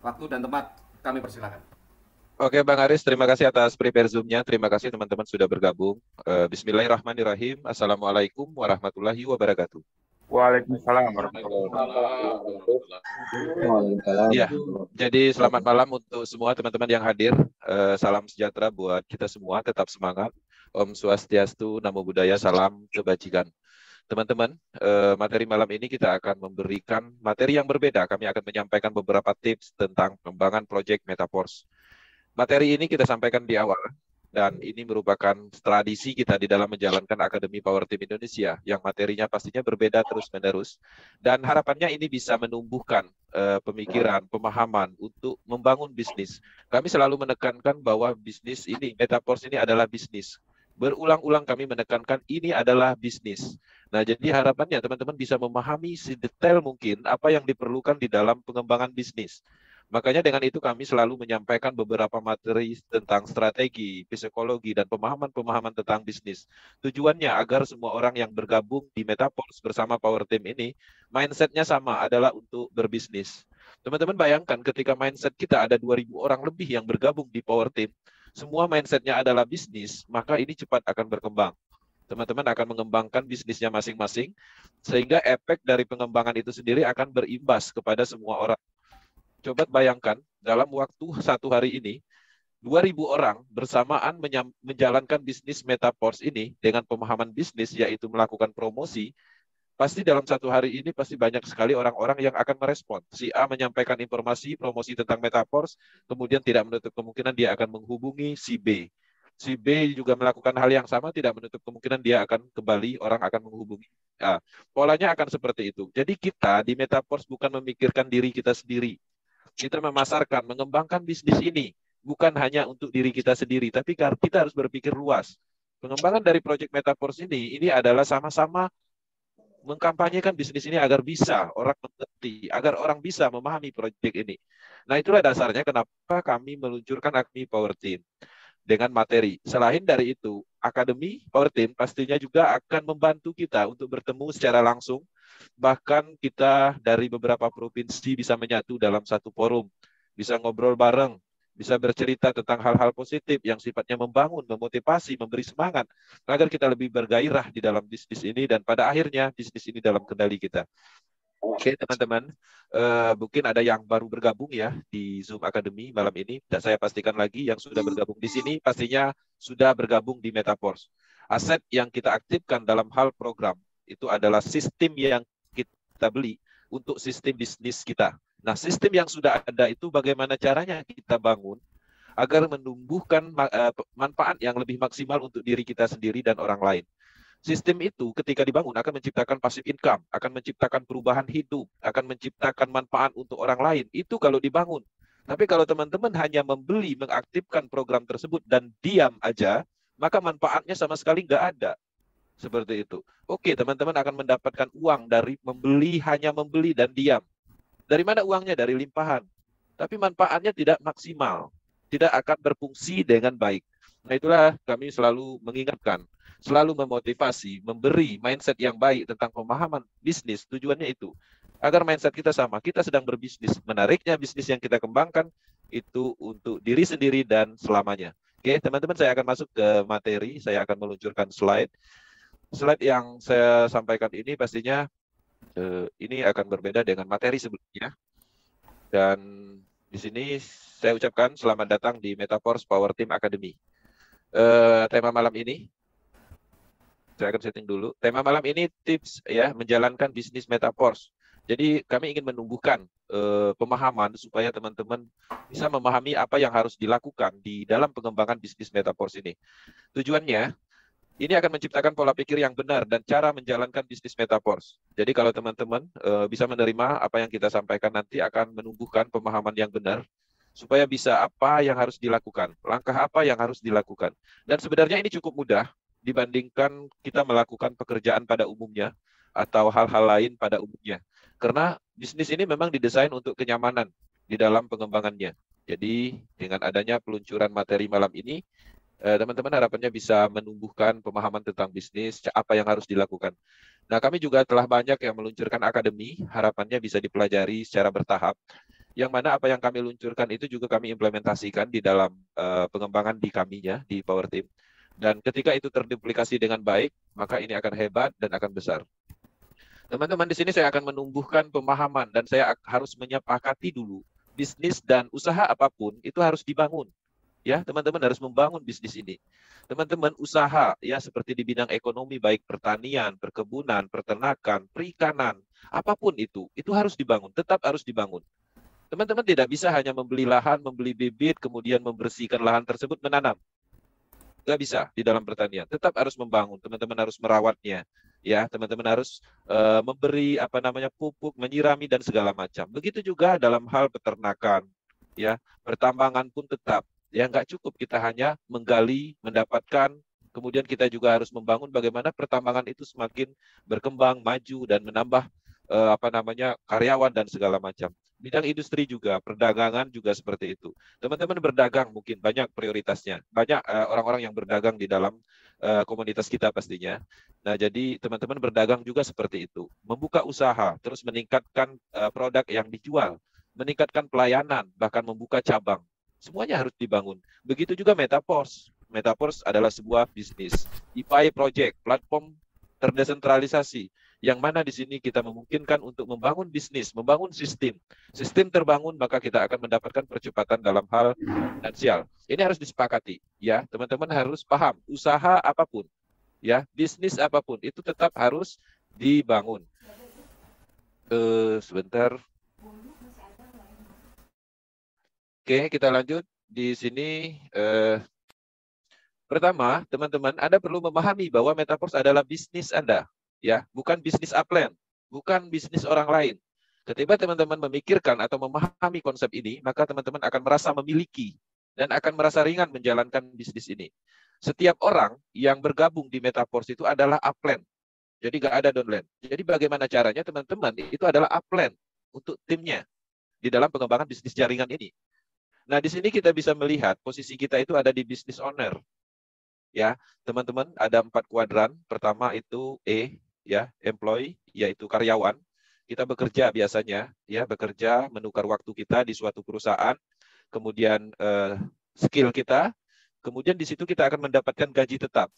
Waktu dan tempat kami persilakan. Oke, Bang Aris, terima kasih atas prepare Zoom-nya. Terima kasih teman-teman sudah bergabung. Bismillahirrahmanirrahim. Assalamualaikum warahmatullahi wabarakatuh. Waalaikumsalam warahmatullahi Waalaikumsalam warahmatullahi Waalaikumsalam Ya, warahmatullahi jadi selamat wabarakatuh. malam untuk semua teman-teman yang hadir. Salam sejahtera buat kita semua, tetap semangat. Om Swastiastu, Namo Buddhaya, salam kebajikan. Teman-teman, materi malam ini kita akan memberikan materi yang berbeda. Kami akan menyampaikan beberapa tips tentang pengembangan proyek Metaverse. Materi ini kita sampaikan di awal, dan ini merupakan tradisi kita di dalam menjalankan Akademi Power Team Indonesia, yang materinya pastinya berbeda terus-menerus, dan harapannya ini bisa menumbuhkan pemikiran, pemahaman untuk membangun bisnis. Kami selalu menekankan bahwa bisnis ini, Metaverse ini adalah bisnis. Berulang-ulang kami menekankan ini adalah bisnis. Nah, jadi harapannya teman-teman bisa memahami sedetail mungkin apa yang diperlukan di dalam pengembangan bisnis. Makanya dengan itu kami selalu menyampaikan beberapa materi tentang strategi, psikologi, dan pemahaman-pemahaman tentang bisnis. Tujuannya agar semua orang yang bergabung di Metaverse bersama Power Team ini, mindset-nya sama, adalah untuk berbisnis. Teman-teman bayangkan ketika mindset kita ada 2.000 orang lebih yang bergabung di Power Team, semua mindset-nya adalah bisnis, maka ini cepat akan berkembang. Teman-teman akan mengembangkan bisnisnya masing-masing, sehingga efek dari pengembangan itu sendiri akan berimbas kepada semua orang. Coba bayangkan, dalam waktu satu hari ini, 2.000 orang bersamaan menjalankan bisnis Metaverse ini dengan pemahaman bisnis, yaitu melakukan promosi. Pasti dalam satu hari ini pasti banyak sekali orang-orang yang akan merespon. Si A menyampaikan informasi promosi tentang Metaverse, kemudian tidak menutup kemungkinan dia akan menghubungi si B. Si B juga melakukan hal yang sama, tidak menutup kemungkinan dia akan kembali, orang akan menghubungi A. Polanya akan seperti itu. Jadi kita di Metaverse bukan memikirkan diri kita sendiri. Kita memasarkan, mengembangkan bisnis ini bukan hanya untuk diri kita sendiri, tapi kita harus berpikir luas. Pengembangan dari proyek Metaverse ini adalah sama-sama mengkampanyekan bisnis ini agar bisa orang mengerti, agar orang bisa memahami proyek ini. Nah, itulah dasarnya kenapa kami meluncurkan Acme Power Team dengan materi. Selain dari itu, Akademi Power Team pastinya juga akan membantu kita untuk bertemu secara langsung. Bahkan kita dari beberapa provinsi bisa menyatu dalam satu forum, bisa ngobrol bareng, bisa bercerita tentang hal-hal positif yang sifatnya membangun, memotivasi, memberi semangat, agar kita lebih bergairah di dalam bisnis ini, dan pada akhirnya bisnis ini dalam kendali kita. Oke, teman-teman, mungkin ada yang baru bergabung ya di Zoom Academy malam ini, dan saya pastikan lagi yang sudah bergabung di sini pastinya sudah bergabung di Metaverse. Aset yang kita aktifkan dalam hal program itu adalah sistem yang kita beli untuk sistem bisnis kita. Nah, sistem yang sudah ada itu bagaimana caranya kita bangun agar menumbuhkan manfaat yang lebih maksimal untuk diri kita sendiri dan orang lain. Sistem itu ketika dibangun akan menciptakan passive income, akan menciptakan perubahan hidup, akan menciptakan manfaat untuk orang lain. Itu kalau dibangun. Tapi kalau teman-teman hanya membeli, mengaktifkan program tersebut dan diam aja, maka manfaatnya sama sekali nggak ada. Seperti itu. Oke, teman-teman akan mendapatkan uang dari membeli, hanya membeli dan diam. Dari mana uangnya? Dari limpahan. Tapi manfaatnya tidak maksimal. Tidak akan berfungsi dengan baik. Nah, itulah kami selalu mengingatkan, selalu memotivasi, memberi mindset yang baik tentang pemahaman bisnis. Tujuannya itu, agar mindset kita sama. Kita sedang berbisnis. Menariknya bisnis yang kita kembangkan itu untuk diri sendiri dan selamanya. Oke, teman-teman, saya akan masuk ke materi. Saya akan meluncurkan slide. Slide yang saya sampaikan ini pastinya ini akan berbeda dengan materi sebelumnya. Dan di sini saya ucapkan selamat datang di Metaverse Power Team Academy. Tema malam ini, saya akan setting dulu. Tema malam ini tips ya menjalankan bisnis Metaverse. Jadi kami ingin menumbuhkan pemahaman supaya teman-teman bisa memahami apa yang harus dilakukan di dalam pengembangan bisnis Metaverse ini. Tujuannya, ini akan menciptakan pola pikir yang benar dan cara menjalankan bisnis Metaverse. Jadi kalau teman-teman bisa menerima apa yang kita sampaikan nanti, akan menumbuhkan pemahaman yang benar supaya bisa apa yang harus dilakukan, langkah apa yang harus dilakukan. Dan sebenarnya ini cukup mudah dibandingkan kita melakukan pekerjaan pada umumnya atau hal-hal lain pada umumnya. Karena bisnis ini memang didesain untuk kenyamanan di dalam pengembangannya. Jadi dengan adanya peluncuran materi malam ini, teman-teman harapannya bisa menumbuhkan pemahaman tentang bisnis, apa yang harus dilakukan. Nah, kami juga telah banyak yang meluncurkan akademi, harapannya bisa dipelajari secara bertahap. yang mana apa yang kami luncurkan itu juga kami implementasikan di dalam pengembangan di kaminya, di Power Team. Dan ketika itu terduplikasi dengan baik, maka ini akan hebat dan akan besar. Teman-teman, di sini saya akan menumbuhkan pemahaman dan saya harus menyepakati dulu bisnis dan usaha apapun itu harus dibangun. Ya, teman-teman harus membangun bisnis ini. Teman-teman usaha ya seperti di bidang ekonomi baik pertanian, perkebunan, peternakan, perikanan, apapun itu harus dibangun, tetap harus dibangun. Teman-teman tidak bisa hanya membeli lahan, membeli bibit, kemudian membersihkan lahan tersebut, menanam. Nggak bisa di dalam pertanian. Tetap harus membangun. Teman-teman harus merawatnya. Ya, teman-teman harus memberi pupuk, menyirami dan segala macam. Begitu juga dalam hal peternakan. Ya, pertambangan pun tetap. Ya, nggak cukup kita hanya menggali, mendapatkan. Kemudian kita juga harus membangun bagaimana pertambangan itu semakin berkembang, maju dan menambah karyawan dan segala macam. Bidang industri juga, perdagangan juga seperti itu. Teman-teman berdagang mungkin banyak prioritasnya. Banyak orang-orang yang berdagang di dalam komunitas kita pastinya. Nah, jadi teman-teman berdagang juga seperti itu. Membuka usaha, terus meningkatkan produk yang dijual, meningkatkan pelayanan, bahkan membuka cabang. Semuanya harus dibangun. Begitu juga Metaforce. Metaforce adalah sebuah bisnis. IPAI Project, platform terdesentralisasi, yang mana di sini kita memungkinkan untuk membangun bisnis, membangun sistem. Sistem terbangun, maka kita akan mendapatkan percepatan dalam hal finansial. Ini harus disepakati, ya. Teman-teman harus paham, usaha apapun, ya, bisnis apapun, itu tetap harus dibangun. Sebentar. Oke, kita lanjut. Di sini, pertama, teman-teman, Anda perlu memahami bahwa Metaforce adalah bisnis Anda. Ya, bukan bisnis upline, bukan bisnis orang lain. Ketika teman-teman memikirkan atau memahami konsep ini, maka teman-teman akan merasa memiliki dan akan merasa ringan menjalankan bisnis ini. Setiap orang yang bergabung di Metaforce itu adalah upline. Jadi nggak ada downline. Jadi bagaimana caranya teman-teman itu adalah upline untuk timnya di dalam pengembangan bisnis jaringan ini. Nah, di sini kita bisa melihat posisi kita itu ada di business owner. Ya, teman-teman ada 4 kuadran. Pertama itu E, ya, employee, yaitu karyawan. Kita bekerja biasanya, ya, bekerja menukar waktu kita di suatu perusahaan, kemudian skill kita, kemudian di situ kita akan mendapatkan gaji tetap.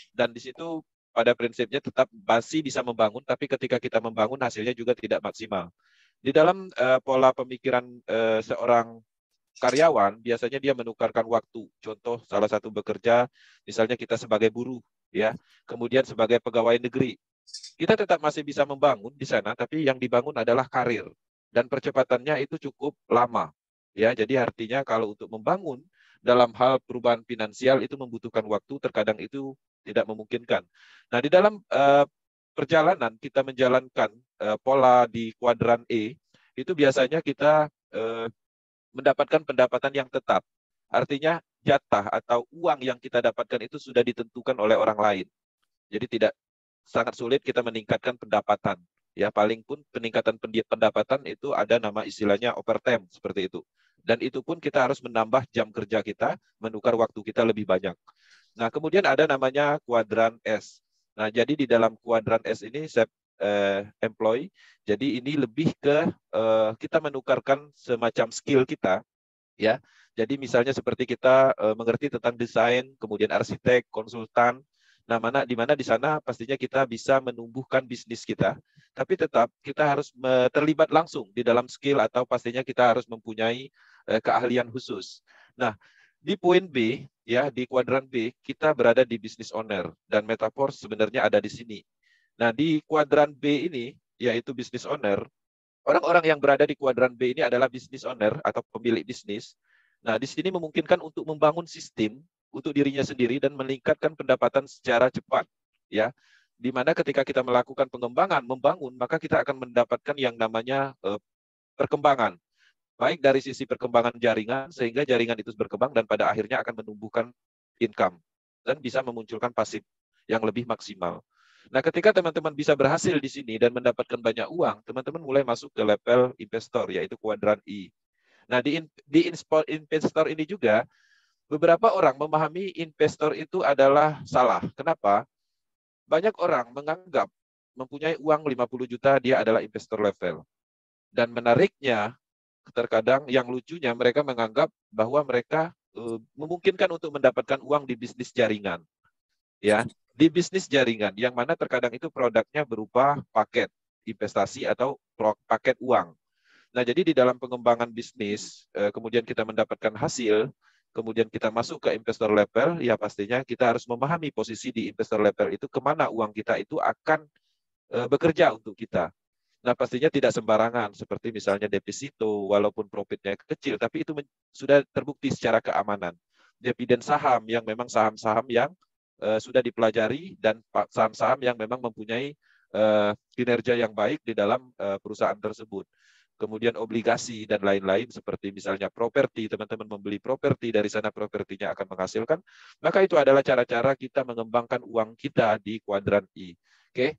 Dan di situ pada prinsipnya tetap masih bisa membangun, tapi ketika kita membangun hasilnya juga tidak maksimal. Di dalam pola pemikiran seorang karyawan, biasanya dia menukarkan waktu. Contoh, salah satu bekerja, misalnya kita sebagai buruh, ya, kemudian sebagai pegawai negeri. Kita tetap masih bisa membangun di sana, tapi yang dibangun adalah karir. Dan percepatannya itu cukup lama. Ya, jadi artinya kalau untuk membangun dalam hal perubahan finansial itu membutuhkan waktu, terkadang itu tidak memungkinkan. Nah, di dalam perjalanan kita menjalankan pola di kuadran E, itu biasanya kita mendapatkan pendapatan yang tetap. Artinya jatah atau uang yang kita dapatkan itu sudah ditentukan oleh orang lain. Jadi tidak sangat sulit kita meningkatkan pendapatan. Ya, paling pun peningkatan pendapatan itu ada nama istilahnya overtime seperti itu. Dan itu pun kita harus menambah jam kerja kita, menukar waktu kita lebih banyak. Nah, kemudian ada namanya kuadran S. Nah, jadi di dalam kuadran S ini employee, jadi ini lebih ke kita menukarkan semacam skill kita, ya. Jadi misalnya seperti kita mengerti tentang desain, kemudian arsitek, konsultan. Nah, di mana di sana pastinya kita bisa menumbuhkan bisnis kita, tapi tetap kita harus terlibat langsung di dalam skill atau pastinya kita harus mempunyai keahlian khusus. Nah, di poin B, ya, di kuadran B, kita berada di business owner dan Metaforce sebenarnya ada di sini. Nah, di kuadran B ini, yaitu business owner, orang-orang yang berada di kuadran B ini adalah business owner atau pemilik bisnis. Nah, di sini memungkinkan untuk membangun sistem untuk dirinya sendiri dan meningkatkan pendapatan secara cepat, ya. Di mana ketika kita melakukan pengembangan, membangun, maka kita akan mendapatkan yang namanya perkembangan. Baik dari sisi perkembangan jaringan, sehingga jaringan itu berkembang dan pada akhirnya akan menumbuhkan income dan bisa memunculkan pasif yang lebih maksimal. Nah, ketika teman-teman bisa berhasil di sini dan mendapatkan banyak uang, teman-teman mulai masuk ke level investor, yaitu kuadran I. Nah, di investor ini juga, beberapa orang memahami investor itu adalah salah. Kenapa? Banyak orang menganggap mempunyai uang 50 juta, dia adalah investor level. Dan menariknya, terkadang yang lucunya mereka menganggap bahwa mereka memungkinkan untuk mendapatkan uang di bisnis jaringan. Ya, di bisnis jaringan yang mana terkadang itu produknya berupa paket investasi atau paket uang. Nah, jadi di dalam pengembangan bisnis, kemudian kita mendapatkan hasil, kemudian kita masuk ke investor level, ya pastinya kita harus memahami posisi di investor level itu kemana uang kita itu akan bekerja untuk kita. Nah, pastinya tidak sembarangan, seperti misalnya deposito, walaupun profitnya kecil, tapi itu sudah terbukti secara keamanan. Dividen saham yang memang saham-saham yang sudah dipelajari dan saham-saham yang memang mempunyai kinerja yang baik di dalam perusahaan tersebut. Kemudian obligasi dan lain-lain seperti misalnya properti, teman-teman membeli properti, dari sana propertinya akan menghasilkan, maka itu adalah cara-cara kita mengembangkan uang kita di kuadran I. Oke,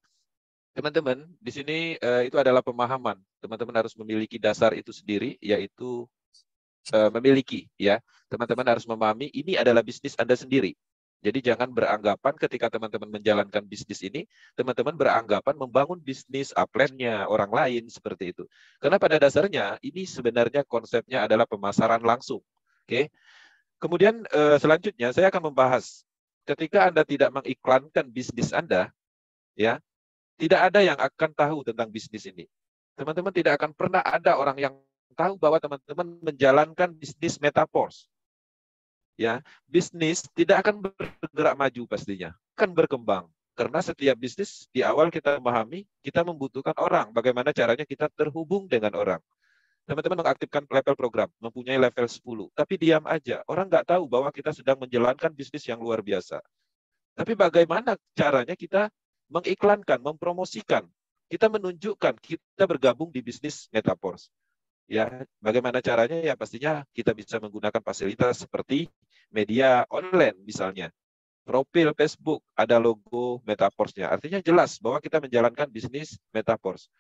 teman-teman, di sini itu adalah pemahaman. Teman-teman harus memiliki dasar itu sendiri, yaitu memiliki, ya. Teman-teman harus memahami ini adalah bisnis Anda sendiri. Jadi jangan beranggapan ketika teman-teman menjalankan bisnis ini, teman-teman beranggapan membangun bisnis upline-nya orang lain seperti itu. Karena pada dasarnya ini sebenarnya konsepnya adalah pemasaran langsung. Oke. Kemudian selanjutnya saya akan membahas ketika Anda tidak mengiklankan bisnis Anda, ya, tidak ada yang akan tahu tentang bisnis ini. Teman-teman tidak akan pernah ada orang yang tahu bahwa teman-teman menjalankan bisnis Metaverse. Ya, bisnis tidak akan bergerak maju pastinya, akan berkembang. Karena setiap bisnis di awal kita memahami, kita membutuhkan orang. Bagaimana caranya kita terhubung dengan orang. Teman-teman mengaktifkan level program, mempunyai level 10. Tapi diam aja, orang nggak tahu bahwa kita sedang menjalankan bisnis yang luar biasa. Tapi bagaimana caranya kita mengiklankan, mempromosikan, kita menunjukkan kita bergabung di bisnis Metaverse. Ya, bagaimana caranya? Ya pastinya kita bisa menggunakan fasilitas seperti media online misalnya. Profil Facebook ada logo Metaverse-nya. Artinya jelas bahwa kita menjalankan bisnis Metaverse.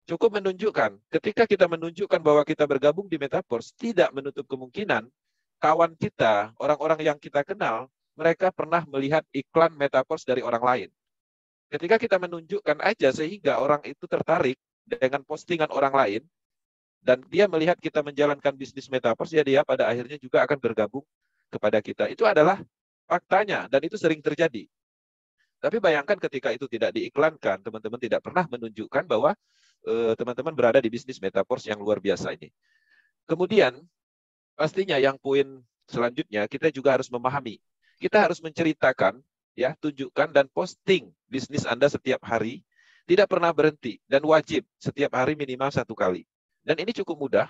Cukup menunjukkan, ketika kita menunjukkan bahwa kita bergabung di Metaverse, tidak menutup kemungkinan kawan kita, orang-orang yang kita kenal, mereka pernah melihat iklan Metaverse dari orang lain. Ketika kita menunjukkan aja sehingga orang itu tertarik dengan postingan orang lain, dan dia melihat kita menjalankan bisnis Metaverse, ya dia pada akhirnya juga akan bergabung kepada kita. Itu adalah faktanya, dan itu sering terjadi. Tapi bayangkan ketika itu tidak diiklankan, teman-teman tidak pernah menunjukkan bahwa teman-teman berada di bisnis Metaverse yang luar biasa ini. Kemudian, pastinya yang poin selanjutnya, kita juga harus memahami. Kita harus menceritakan, ya, tunjukkan dan posting bisnis Anda setiap hari, tidak pernah berhenti, dan wajib setiap hari minimal 1 kali. Dan ini cukup mudah.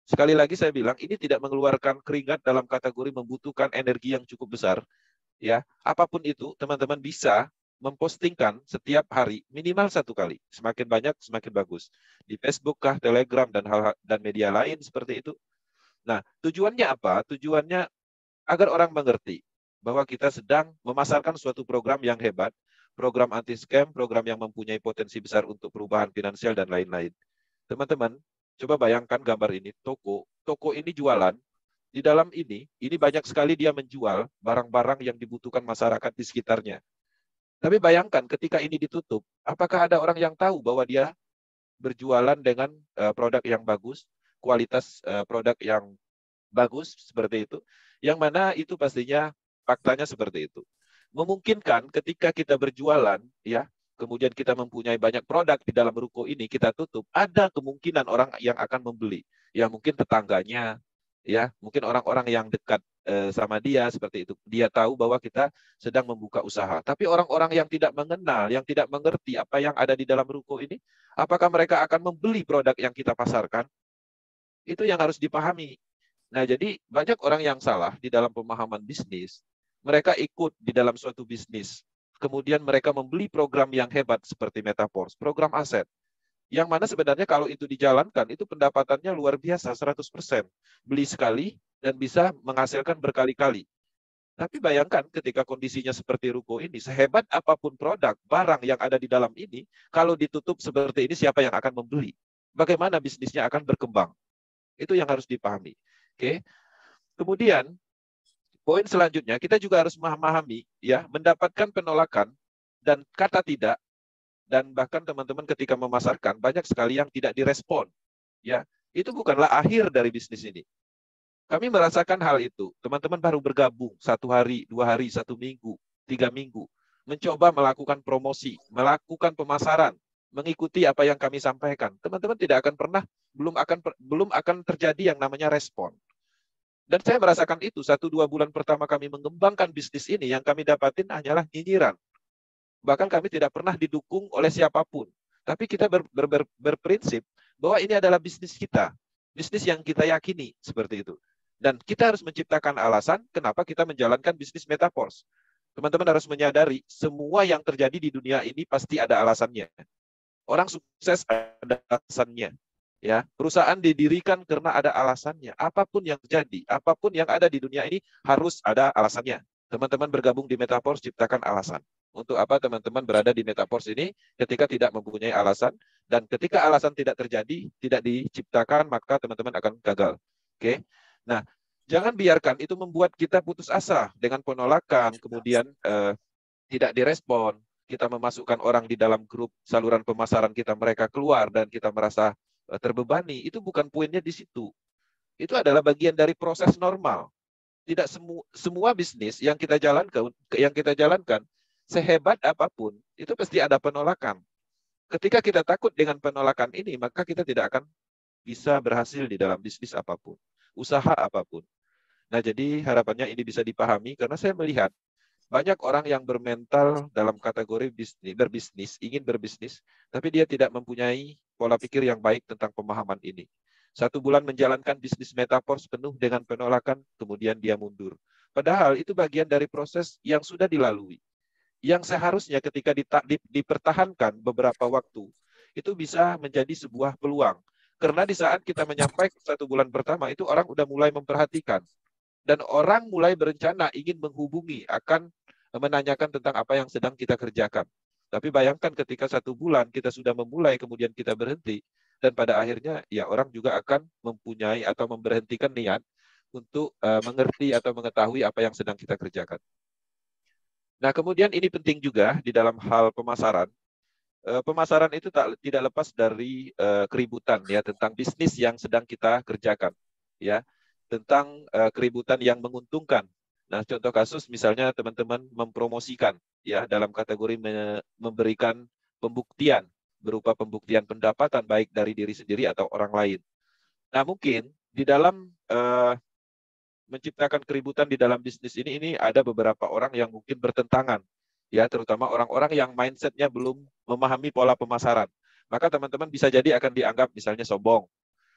Sekali lagi saya bilang, ini tidak mengeluarkan keringat dalam kategori membutuhkan energi yang cukup besar. Ya, apapun itu, teman-teman bisa mempostingkan setiap hari minimal 1 kali. Semakin banyak, semakin bagus. Di Facebook kah, Telegram, dan media lain seperti itu. Nah, tujuannya apa? Tujuannya agar orang mengerti bahwa kita sedang memasarkan suatu program yang hebat, program anti-scam, program yang mempunyai potensi besar untuk perubahan finansial, dan lain-lain. Teman-teman, coba bayangkan gambar ini, toko. Toko ini jualan, di dalam ini banyak sekali dia menjual barang-barang yang dibutuhkan masyarakat di sekitarnya. Tapi bayangkan ketika ini ditutup, apakah ada orang yang tahu bahwa dia berjualan dengan produk yang bagus, kualitas produk yang bagus, seperti itu. Yang mana itu pastinya faktanya seperti itu. Memungkinkan ketika kita berjualan, ya, kemudian kita mempunyai banyak produk di dalam ruko ini, kita tutup, ada kemungkinan orang yang akan membeli. Ya mungkin tetangganya, ya mungkin orang-orang yang dekat sama dia, seperti itu. Dia tahu bahwa kita sedang membuka usaha. Tapi orang-orang yang tidak mengenal, yang tidak mengerti apa yang ada di dalam ruko ini, apakah mereka akan membeli produk yang kita pasarkan? Itu yang harus dipahami. Nah, jadi banyak orang yang salah di dalam pemahaman bisnis. Mereka ikut di dalam suatu bisnis. Kemudian mereka membeli program yang hebat seperti Metaverse, program aset. Yang mana sebenarnya kalau itu dijalankan, itu pendapatannya luar biasa, 100%. Beli sekali dan bisa menghasilkan berkali-kali. Tapi bayangkan ketika kondisinya seperti ruko ini, sehebat apapun produk, barang yang ada di dalam ini, kalau ditutup seperti ini, siapa yang akan membeli? Bagaimana bisnisnya akan berkembang? Itu yang harus dipahami. Oke. Kemudian, poin selanjutnya, kita juga harus memahami, ya, mendapatkan penolakan dan kata tidak, dan bahkan teman-teman ketika memasarkan, banyak sekali yang tidak direspon. Ya, itu bukanlah akhir dari bisnis ini. Kami merasakan hal itu. Teman-teman baru bergabung 1 hari, 2 hari, 1 minggu, 3 minggu, mencoba melakukan promosi, melakukan pemasaran, mengikuti apa yang kami sampaikan. Teman-teman tidak akan pernah, belum akan terjadi yang namanya respon. Dan saya merasakan itu 1-2 bulan pertama kami mengembangkan bisnis ini, yang kami dapatin hanyalah nyinyiran. Bahkan kami tidak pernah didukung oleh siapapun. Tapi kita berprinsip bahwa ini adalah bisnis kita. Bisnis yang kita yakini, seperti itu. Dan kita harus menciptakan alasan kenapa kita menjalankan bisnis Metaforce. Teman-teman harus menyadari, semua yang terjadi di dunia ini pasti ada alasannya. Orang sukses ada alasannya. Ya, perusahaan didirikan karena ada alasannya. Apapun yang terjadi, apapun yang ada di dunia ini harus ada alasannya. Teman-teman bergabung di Metaforce, ciptakan alasan. Untuk apa teman-teman berada di Metaforce ini ketika tidak mempunyai alasan, dan ketika alasan tidak terjadi, tidak diciptakan, maka teman-teman akan gagal. Oke. Nah, jangan biarkan itu membuat kita putus asa dengan penolakan, kemudian tidak direspon, kita memasukkan orang di dalam grup saluran pemasaran kita, mereka keluar dan kita merasa terbebani. Itu bukan poinnya di situ. Itu adalah bagian dari proses normal. Tidak semua bisnis yang kita jalankan sehebat apapun, itu pasti ada penolakan. Ketika kita takut dengan penolakan ini, maka kita tidak akan bisa berhasil di dalam bisnis apapun, usaha apapun. Nah, jadi harapannya ini bisa dipahami, karena saya melihat banyak orang yang bermental dalam kategori berbisnis, ingin berbisnis, tapi dia tidak mempunyai pola pikir yang baik tentang pemahaman ini. 1 bulan menjalankan bisnis Metaforce penuh dengan penolakan, kemudian dia mundur. Padahal itu bagian dari proses yang sudah dilalui. Yang seharusnya ketika dipertahankan beberapa waktu, itu bisa menjadi sebuah peluang. Karena di saat kita menyampaikan 1 bulan pertama, itu orang udah mulai memperhatikan. Dan orang mulai berencana ingin menghubungi, akan menanyakan tentang apa yang sedang kita kerjakan. Tapi bayangkan ketika 1 bulan kita sudah memulai, kemudian kita berhenti, dan pada akhirnya ya orang juga akan mempunyai atau memberhentikan niat untuk mengerti atau mengetahui apa yang sedang kita kerjakan. Nah, kemudian ini penting juga di dalam hal pemasaran. Pemasaran itu tidak lepas dari keributan ya, tentang bisnis yang sedang kita kerjakan, ya, tentang keributan yang menguntungkan. Nah, contoh kasus misalnya teman-teman mempromosikan ya, dalam kategori memberikan pembuktian berupa pembuktian pendapatan baik dari diri sendiri atau orang lain. Nah, mungkin di dalam menciptakan keributan di dalam bisnis ini ada beberapa orang yang mungkin bertentangan, ya, terutama orang-orang yang mindsetnya belum memahami pola pemasaran. Maka teman-teman bisa jadi akan dianggap misalnya sombong.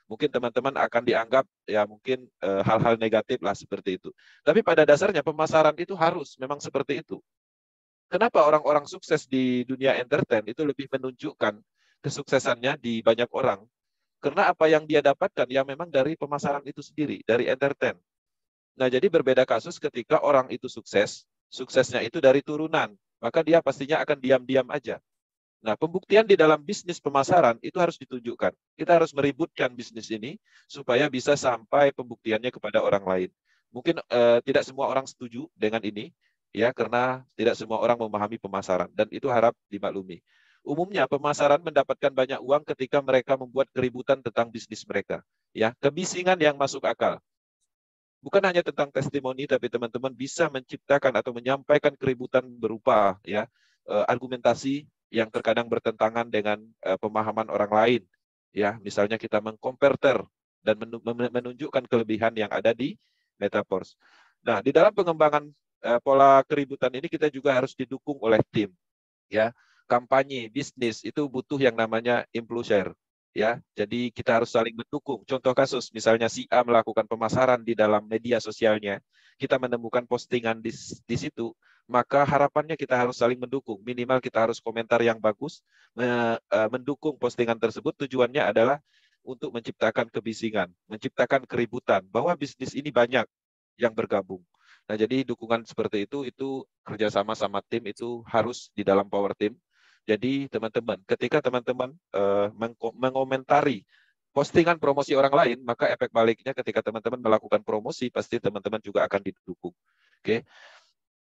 Mungkin teman-teman akan dianggap ya mungkin hal-hal negatif lah seperti itu. Tapi pada dasarnya pemasaran itu harus memang seperti itu. Kenapa orang-orang sukses di dunia entertain itu lebih menunjukkan kesuksesannya di banyak orang? Karena apa yang dia dapatkan ya memang dari pemasaran itu sendiri, dari entertain. Nah, jadi berbeda kasus ketika orang itu sukses, suksesnya itu dari turunan, maka dia pastinya akan diam-diam aja. Nah, pembuktian di dalam bisnis pemasaran itu harus ditunjukkan. Kita harus meributkan bisnis ini supaya bisa sampai pembuktiannya kepada orang lain. Mungkin tidak semua orang setuju dengan ini, ya, karena tidak semua orang memahami pemasaran, dan itu harap dimaklumi. Umumnya pemasaran mendapatkan banyak uang ketika mereka membuat keributan tentang bisnis mereka, ya, kebisingan yang masuk akal. Bukan hanya tentang testimoni, tapi teman-teman bisa menciptakan atau menyampaikan keributan berupa ya argumentasi yang terkadang bertentangan dengan pemahaman orang lain. Ya, misalnya kita mengkomperter dan menunjukkan kelebihan yang ada di Metaforce. Nah, di dalam pengembangan pola keributan ini kita juga harus didukung oleh tim. Ya, kampanye bisnis itu butuh yang namanya influencer. Ya, jadi kita harus saling mendukung. Contoh kasus, misalnya si A melakukan pemasaran di dalam media sosialnya, kita menemukan postingan di situ, maka harapannya kita harus saling mendukung. Minimal kita harus komentar yang bagus, mendukung postingan tersebut. Tujuannya adalah untuk menciptakan kebisingan, menciptakan keributan, bahwa bisnis ini banyak yang bergabung. Nah, jadi dukungan seperti itu kerjasama sama tim itu harus di dalam power team. Jadi teman-teman, ketika teman-teman mengomentari postingan promosi orang lain, maka efek baliknya ketika teman-teman melakukan promosi, pasti teman-teman juga akan didukung. Oke.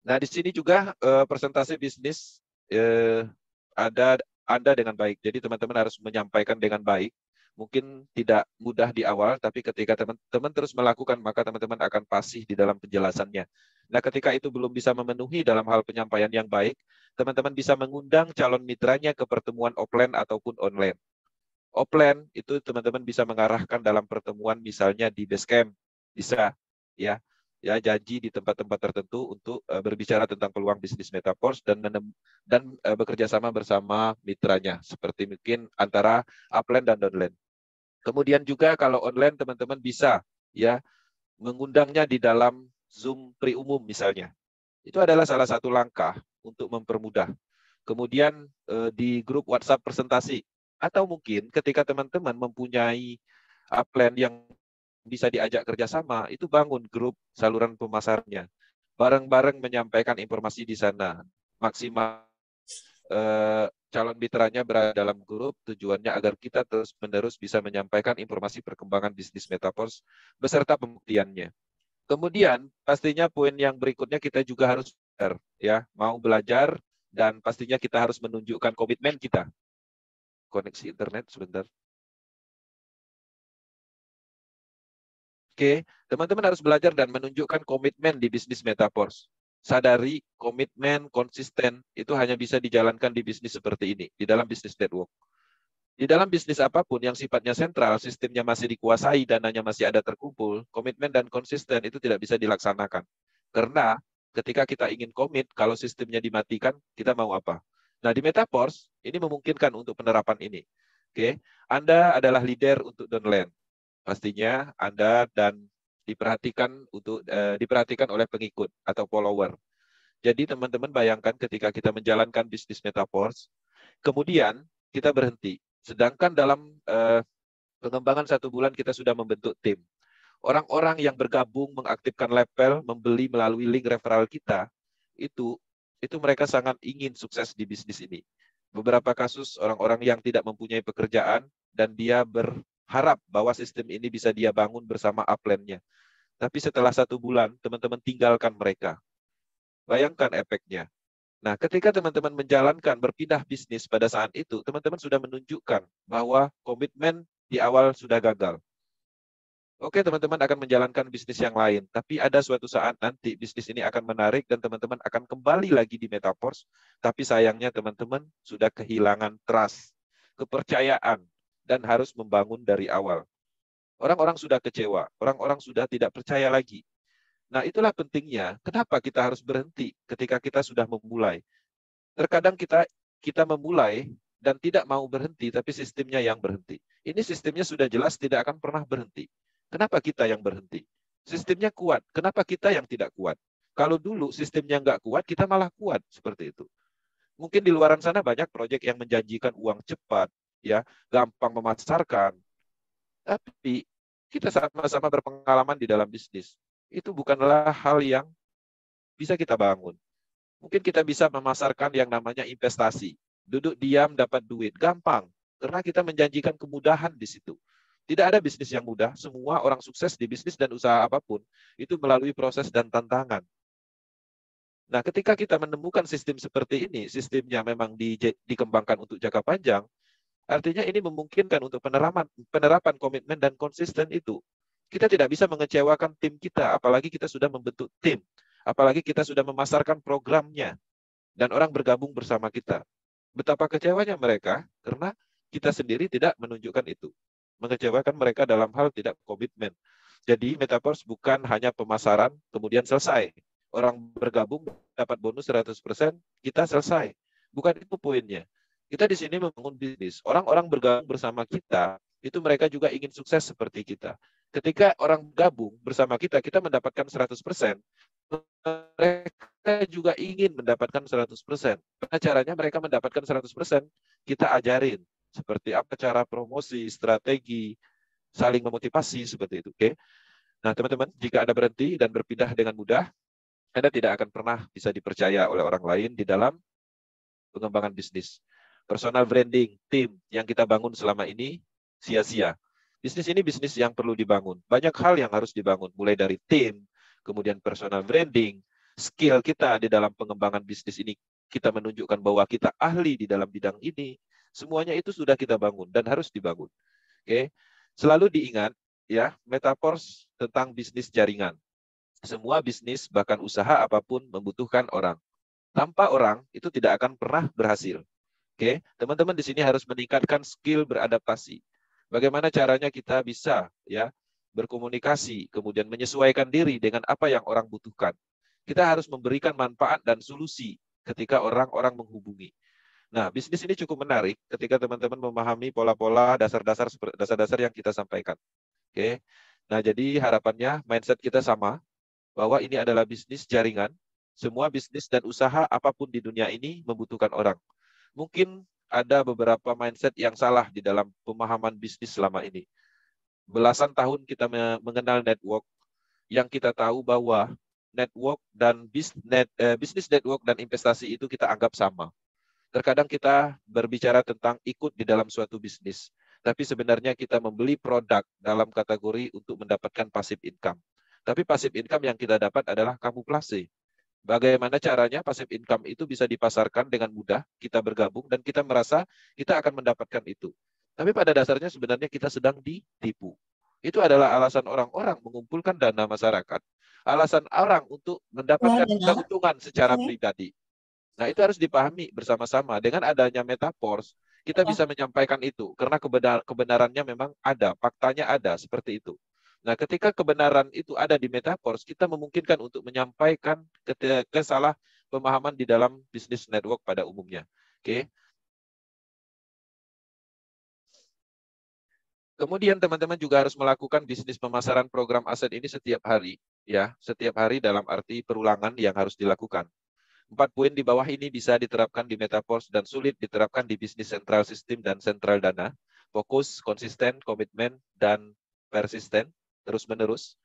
Nah, di sini juga presentasi bisnis ada dengan baik. Jadi teman-teman harus menyampaikan dengan baik, mungkin tidak mudah di awal, tapi ketika teman-teman terus melakukan, maka teman-teman akan fasih di dalam penjelasannya. Nah, ketika itu belum bisa memenuhi dalam hal penyampaian yang baik, teman-teman bisa mengundang calon mitranya ke pertemuan offline ataupun online. Offline itu teman-teman bisa mengarahkan dalam pertemuan misalnya di Basecamp, bisa ya. Ya, janji di tempat-tempat tertentu untuk berbicara tentang peluang bisnis Metaverse dan bekerja sama bersama mitranya, seperti mungkin antara upline dan downline. Kemudian juga kalau online teman-teman bisa ya mengundangnya di dalam Zoom pre-umum misalnya. Itu adalah salah satu langkah untuk mempermudah. Kemudian di grup WhatsApp presentasi, atau mungkin ketika teman-teman mempunyai upline yang bisa diajak kerjasama, itu bangun grup saluran pemasarnya. Bareng-bareng menyampaikan informasi di sana. Maksimal calon mitranya berada dalam grup, tujuannya agar kita terus-menerus bisa menyampaikan informasi perkembangan bisnis Metaverse beserta pembuktiannya. Kemudian pastinya poin yang berikutnya kita juga harus belajar, ya, mau belajar dan pastinya kita harus menunjukkan komitmen kita. Koneksi internet sebentar. Oke, teman-teman harus belajar dan menunjukkan komitmen di bisnis Metaverse. Sadari komitmen konsisten itu hanya bisa dijalankan di bisnis seperti ini, di dalam bisnis network. Di dalam bisnis apapun yang sifatnya sentral, sistemnya masih dikuasai, dananya masih ada terkumpul, komitmen dan konsisten itu tidak bisa dilaksanakan. Karena ketika kita ingin komit, kalau sistemnya dimatikan, kita mau apa? Nah, di Metaverse, ini memungkinkan untuk penerapan ini. Oke, Anda adalah leader untuk downline. Pastinya Anda dan diperhatikan oleh pengikut atau follower. Jadi teman-teman bayangkan ketika kita menjalankan bisnis Metaverse, kemudian kita berhenti. Sedangkan dalam pengembangan 1 bulan kita sudah membentuk tim. Orang-orang yang bergabung mengaktifkan level, membeli melalui link referral kita, itu mereka sangat ingin sukses di bisnis ini. Beberapa kasus orang-orang yang tidak mempunyai pekerjaan dan dia berharap bahwa sistem ini bisa dia bangun bersama upline-nya. Tapi setelah 1 bulan, teman-teman tinggalkan mereka. Bayangkan efeknya. Nah, ketika teman-teman menjalankan berpindah bisnis pada saat itu, teman-teman sudah menunjukkan bahwa komitmen di awal sudah gagal. Oke, teman-teman akan menjalankan bisnis yang lain, tapi ada suatu saat nanti bisnis ini akan menarik dan teman-teman akan kembali lagi di Metaverse, tapi sayangnya teman-teman sudah kehilangan trust, kepercayaan, dan harus membangun dari awal. Orang-orang sudah kecewa, orang-orang sudah tidak percaya lagi. Nah, itulah pentingnya. Kenapa kita harus berhenti ketika kita sudah memulai? Terkadang kita memulai dan tidak mau berhenti, tapi sistemnya yang berhenti. Ini sistemnya sudah jelas tidak akan pernah berhenti. Kenapa kita yang berhenti? Sistemnya kuat. Kenapa kita yang tidak kuat? Kalau dulu sistemnya nggak kuat, kita malah kuat seperti itu. Mungkin di luaran sana banyak proyek yang menjanjikan uang cepat, ya, gampang memasarkan. Tapi kita sama-sama berpengalaman di dalam bisnis. Itu bukanlah hal yang bisa kita bangun. Mungkin kita bisa memasarkan yang namanya investasi. Duduk diam dapat duit, gampang. Karena kita menjanjikan kemudahan di situ. Tidak ada bisnis yang mudah, semua orang sukses di bisnis dan usaha apapun, itu melalui proses dan tantangan. Nah, ketika kita menemukan sistem seperti ini, sistemnya memang dikembangkan untuk jangka panjang, artinya ini memungkinkan untuk penerapan komitmen dan konsisten itu. Kita tidak bisa mengecewakan tim kita, apalagi kita sudah membentuk tim, apalagi kita sudah memasarkan programnya, dan orang bergabung bersama kita. Betapa kecewanya mereka, karena kita sendiri tidak menunjukkan itu. Mengecewakan mereka dalam hal tidak komitmen. Jadi Metaverse bukan hanya pemasaran, kemudian selesai. Orang bergabung dapat bonus 100%, kita selesai. Bukan itu poinnya. Kita di sini membangun bisnis. Orang-orang bergabung bersama kita, itu mereka juga ingin sukses seperti kita. Ketika orang gabung bersama kita, kita mendapatkan 100%, mereka juga ingin mendapatkan 100%. Karena caranya mereka mendapatkan 100%, kita ajarin. Seperti apa cara promosi, strategi, saling memotivasi, seperti itu. Oke? Nah, teman-teman, jika Anda berhenti dan berpindah dengan mudah, Anda tidak akan pernah bisa dipercaya oleh orang lain di dalam pengembangan bisnis. Personal branding, tim yang kita bangun selama ini sia-sia. Bisnis ini bisnis yang perlu dibangun. Banyak hal yang harus dibangun, mulai dari tim, kemudian personal branding, skill kita di dalam pengembangan bisnis ini. Kita menunjukkan bahwa kita ahli di dalam bidang ini. Semuanya itu sudah kita bangun dan harus dibangun. Oke. Selalu diingat ya, metaverse tentang bisnis jaringan. Semua bisnis bahkan usaha apapun membutuhkan orang. Tanpa orang itu tidak akan pernah berhasil. Oke, teman-teman di sini harus meningkatkan skill beradaptasi. Bagaimana caranya kita bisa ya berkomunikasi, kemudian menyesuaikan diri dengan apa yang orang butuhkan. Kita harus memberikan manfaat dan solusi ketika orang-orang menghubungi. Nah, bisnis ini cukup menarik ketika teman-teman memahami pola-pola dasar-dasar yang kita sampaikan. Oke. Nah, jadi harapannya mindset kita sama bahwa ini adalah bisnis jaringan. Semua bisnis dan usaha apapun di dunia ini membutuhkan orang. Mungkin ada beberapa mindset yang salah di dalam pemahaman bisnis selama ini. Belasan tahun kita mengenal network, yang kita tahu bahwa network dan bisnis network dan investasi itu kita anggap sama. Terkadang kita berbicara tentang ikut di dalam suatu bisnis, tapi sebenarnya kita membeli produk dalam kategori untuk mendapatkan passive income. Tapi passive income yang kita dapat adalah kamuflase. Bagaimana caranya passive income itu bisa dipasarkan dengan mudah, kita bergabung dan kita merasa kita akan mendapatkan itu. Tapi pada dasarnya sebenarnya kita sedang ditipu. Itu adalah alasan orang-orang mengumpulkan dana masyarakat, alasan orang untuk mendapatkan keuntungan secara pribadi. Nah, itu harus dipahami bersama-sama. Dengan adanya metaverse, kita bisa menyampaikan itu. Karena kebenarannya memang ada, faktanya ada, seperti itu. Nah, ketika kebenaran itu ada di metaverse, kita memungkinkan untuk menyampaikan kesalah pemahaman di dalam bisnis network pada umumnya. Oke. Kemudian teman-teman juga harus melakukan bisnis pemasaran program aset ini setiap hari. Ya, setiap hari dalam arti perulangan yang harus dilakukan. 4 poin di bawah ini bisa diterapkan di metaverse dan sulit diterapkan di bisnis sentral sistem dan sentral dana. Fokus, konsisten, komitmen, dan persisten terus-menerus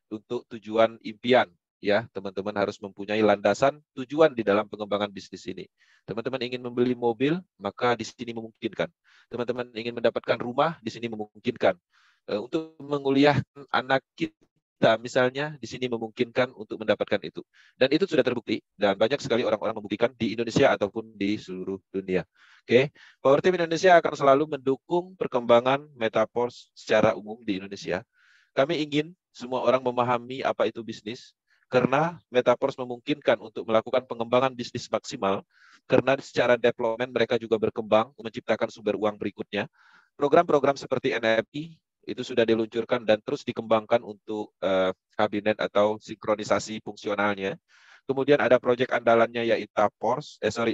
untuk tujuan impian. Ya, teman-teman harus mempunyai landasan tujuan di dalam pengembangan bisnis ini. Teman-teman ingin membeli mobil, maka di sini memungkinkan. Teman-teman ingin mendapatkan rumah, di sini memungkinkan. Untuk menguliahkan anak kita, misalnya, di sini memungkinkan untuk mendapatkan itu. Dan itu sudah terbukti, dan banyak sekali orang-orang membuktikan di Indonesia ataupun di seluruh dunia. Oke, Power Team Indonesia akan selalu mendukung perkembangan metaverse secara umum di Indonesia. Kami ingin semua orang memahami apa itu bisnis, karena metaverse memungkinkan untuk melakukan pengembangan bisnis maksimal, karena secara development mereka juga berkembang, menciptakan sumber uang berikutnya. Program-program seperti NFT itu sudah diluncurkan dan terus dikembangkan untuk kabinet atau sinkronisasi fungsionalnya. Kemudian ada proyek andalannya yaitu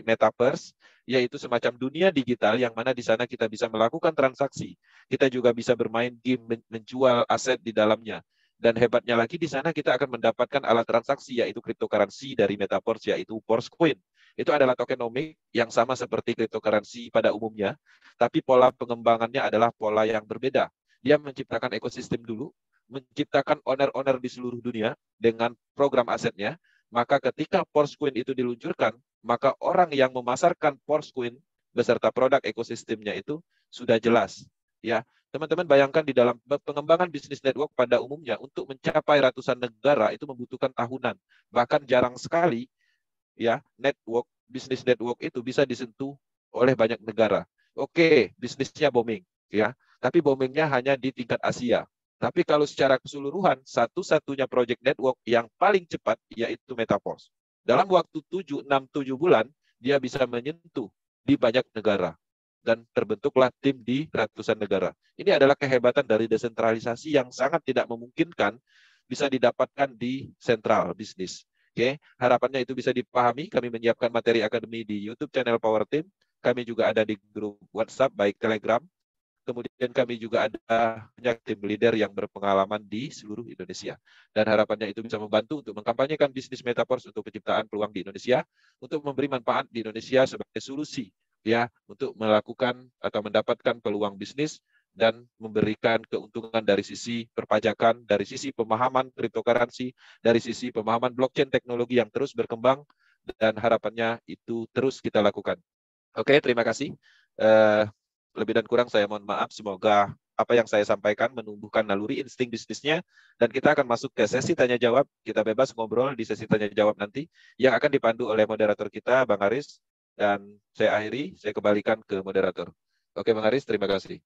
Metaverse, yaitu semacam dunia digital yang mana di sana kita bisa melakukan transaksi. Kita juga bisa bermain game, menjual aset di dalamnya. Dan hebatnya lagi di sana kita akan mendapatkan alat transaksi yaitu cryptocurrency dari Metaverse yaitu Coin. Itu adalah tokenomic yang sama seperti cryptocurrency pada umumnya, tapi pola pengembangannya adalah pola yang berbeda. Dia menciptakan ekosistem dulu, menciptakan owner-owner di seluruh dunia dengan program asetnya. Maka ketika Coin itu diluncurkan, maka orang yang memasarkan Coin beserta produk ekosistemnya itu sudah jelas. Ya, teman-teman bayangkan di dalam pengembangan bisnis network pada umumnya untuk mencapai ratusan negara itu membutuhkan tahunan. Bahkan jarang sekali ya bisnis network itu bisa disentuh oleh banyak negara. Oke, bisnisnya booming ya, tapi boomingnya hanya di tingkat Asia. Tapi kalau secara keseluruhan, satu-satunya project network yang paling cepat yaitu Metaverse. Dalam waktu 6-7 bulan, dia bisa menyentuh di banyak negara. Dan terbentuklah tim di ratusan negara. Ini adalah kehebatan dari desentralisasi yang sangat tidak memungkinkan bisa didapatkan di sentral bisnis. Oke, harapannya itu bisa dipahami. Kami menyiapkan materi akademi di YouTube channel Power Team. Kami juga ada di grup WhatsApp, baik Telegram. Kemudian kami juga ada banyak tim leader yang berpengalaman di seluruh Indonesia. Dan harapannya itu bisa membantu untuk mengkampanyekan bisnis metaverse untuk penciptaan peluang di Indonesia, untuk memberi manfaat di Indonesia sebagai solusi ya untuk melakukan atau mendapatkan peluang bisnis dan memberikan keuntungan dari sisi perpajakan, dari sisi pemahaman cryptocurrency, dari sisi pemahaman blockchain teknologi yang terus berkembang, dan harapannya itu terus kita lakukan. Oke, terima kasih. Lebih dan kurang saya mohon maaf. Semoga apa yang saya sampaikan menumbuhkan naluri insting bisnisnya, dan kita akan masuk ke sesi tanya jawab. Kita bebas ngobrol di sesi tanya jawab nanti yang akan dipandu oleh moderator kita, Bang Aris. Dan saya akhiri, saya kembalikan ke moderator. Oke, Bang Aris, terima kasih.